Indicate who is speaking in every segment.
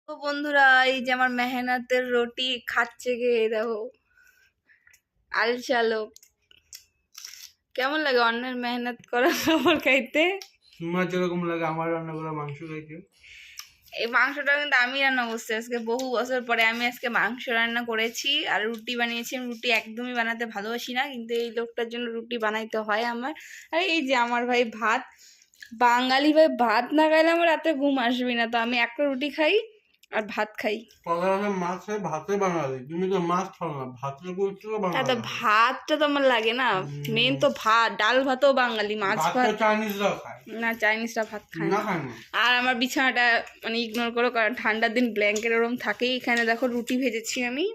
Speaker 1: তো বন্ধুরা, এই যে আমার মেহনতের রুটি খাচ্ছে গে, দেখো আলসা লোক। কেমন লাগে অন্যের মেহনত করা খাবার খাইতে?
Speaker 2: তোমার যেরকম লাগে আমার রান্না করা মাংস খাইতে।
Speaker 1: এই মাংসটা কিন্তু আমি রান্না করছি আজকে, বহু বছর পরে আমি আজকে মাংস রান্না করেছি আর রুটি বানিয়েছি। আমি রুটি একদমই বানাতে ভালোবাসি না, কিন্তু এই লোকটার জন্য রুটি বানাইতে হয় আমার। আর এই যে আমার ভাই ভাত, বাঙালি ভাই ভাত না খাইলে আমার রাতে ঘুম আসবে না। তো আমি একটা রুটি খাই আর ভাত খাই।
Speaker 2: মাছ খাই ভাতে বাঙালি, তুমি তো মাছ খাও না, ভাতের বলছো
Speaker 1: হ্যাঁ, তো
Speaker 2: বাঙালি।
Speaker 1: ভাতটা তো আমার লাগে না, মেন তো ভাত। ডাল ভাতও বাঙালি, মাছ ভাত
Speaker 2: চাইনিজরা খায়
Speaker 1: না, চাইনিজরা ভাত খায়
Speaker 2: না,
Speaker 1: না।
Speaker 2: খায় না।
Speaker 1: আর আমার বিছানাটা মানে ইগনোর করো, কারণ ঠান্ডার দিন ব্ল্যাঙ্কেট ওরম থাকেই। এখানে দেখো রুটি ভেজেছি আমি,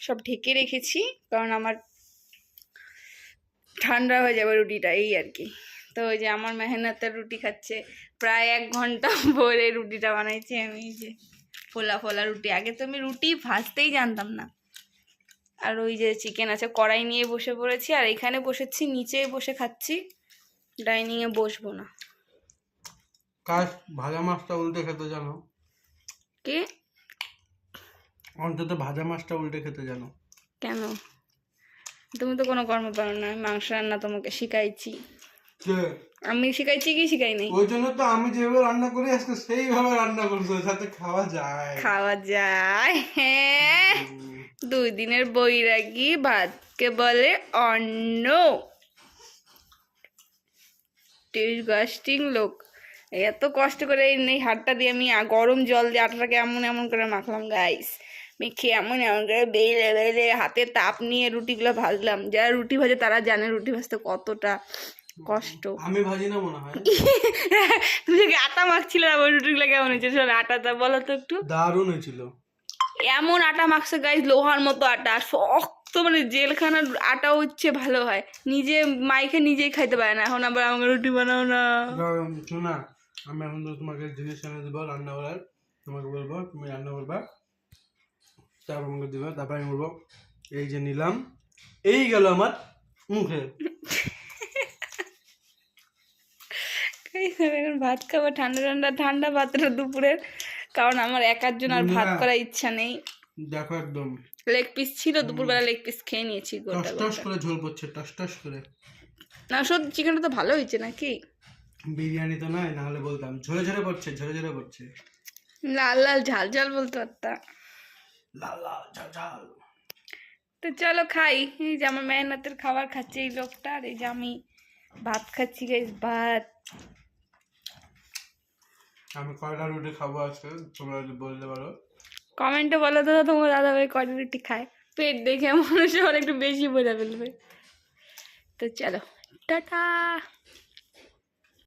Speaker 1: সব ঢেকে রেখেছি, কারণ আমার ঠান্ডা হয়ে যাবে রুটিটা, এই আর কি। তো ওই যে আমার মেহনতের রুটি খাচ্ছে, প্রায় 1 ঘন্টা পরে রুটিটা বানাইছি আমি। এই যে ফোলা ফোলা রুটি, আগে তো আমি রুটি ভাজতেই জানতাম না। আর ওই যে চিকেন আছে, কড়াই নিয়ে বসে পড়েছি, আর এখানে বসেছি, নিচে বসে খাচ্ছি, ডাইনিংয়ে বসবো না।
Speaker 2: কাজ ভাজা মাছটা উল্টে খেতে জানো?
Speaker 1: কে?
Speaker 2: অন্তত ভাজা মাছটা উল্টে খেতে জানো?
Speaker 1: কেন? তুমি তো কোনো কর্ম পারো না, আমি মাংস রান্না তোমাকে শিখাইছি। আমি শিখাইছি কি শিখাই নাই?
Speaker 2: ওই জন্য তো আমি যেভাবে রান্না করি আজকে সেইভাবে রান্না করছো, যাতে খাওয়া যায়।
Speaker 1: খাওয়া যায়, হ্যাঁ। 2 দিনের বৈরাগী ভাতকে বলে অন্ন। ডিসগাস্টিং লোক। এত কষ্ট করে এই হাতটা দিয়ে আমি গরম জল দিয়ে আটাটাকে এমন এমন করে মাখলাম গাইস, মেখে এমন এমন করে বেলে বেলে হাতে তাপ নিয়ে রুটিগুলো ভাজলাম। যারা রুটি ভাজে তারা জানে রুটি ভাজতে কতটা কষ্ট।
Speaker 2: আমি ভাজি না মনে হয়।
Speaker 1: তুমি যে আটা মাখছিলে না, ওই রুটিগুলো কেমন হয়েছে? আটাটা বলো তো একটু।
Speaker 2: দারুণ হয়েছিল।
Speaker 1: এমন আটা মাখছে গাইস, লোহার মতো আটা, শক্ত, মানে জেলখানার আটা হচ্ছে ভালো হয়। নিজে মাইকে নিজেই খাইতে পারে না, এখন আবার আমাকে রুটি বানাও না।
Speaker 2: শোনা, আমি এখন তোমাকে জিনিস এনে দেবো রান্না করার, তোমাকে বলবো তুমি রান্না করবা, তারপর আমাকে দিবা, তারপর আমি বলবো এই যে নিলাম, এই গেল আমার মুখে।
Speaker 1: এখন ভাত খাবো, ঠান্ডা ঠান্ডা ঠান্ডা ভাতটা দুপুরের, কারণ আমার একার জন্য আর ভাত করার ইচ্ছা নেই।
Speaker 2: দেখো একদম
Speaker 1: লেগ পিস ছিল, দুপুরবেলা লেগ পিস খেয়ে নিয়েছি গোটা
Speaker 2: টস করে ঝোল পড়ছে, টস করে।
Speaker 1: না, সত্যি চিকেনটা তো ভালো হয়েছে নাকি?
Speaker 2: বিরিয়ানি তো নয়, না হলে বলতাম ঝরে ঝরে পড়ছে, ঝরে ঝরে পড়ছে।
Speaker 1: লাল লাল ঝাল ঝাল বলতে পারতাম।
Speaker 2: লাল লাল ঝাল ঝাল।
Speaker 1: তো চলো খাই। এই যে আমার মেহনতের খাবার খাচ্ছে এই লোকটা, আর এই যে আমি ভাত খাচ্ছি গাইস, ভাত।
Speaker 2: আমি কয়টা রুটি খাবো আজকে তোমরা যদি বলতে পারো।
Speaker 1: কমেন্টে বলো তো তোমার দাদা ভাই কয়টা রুটি খায়। পেট দেখে মানুষ আবার একটু বেশি বোঝা ফেলবে। তো চলো, টাটা।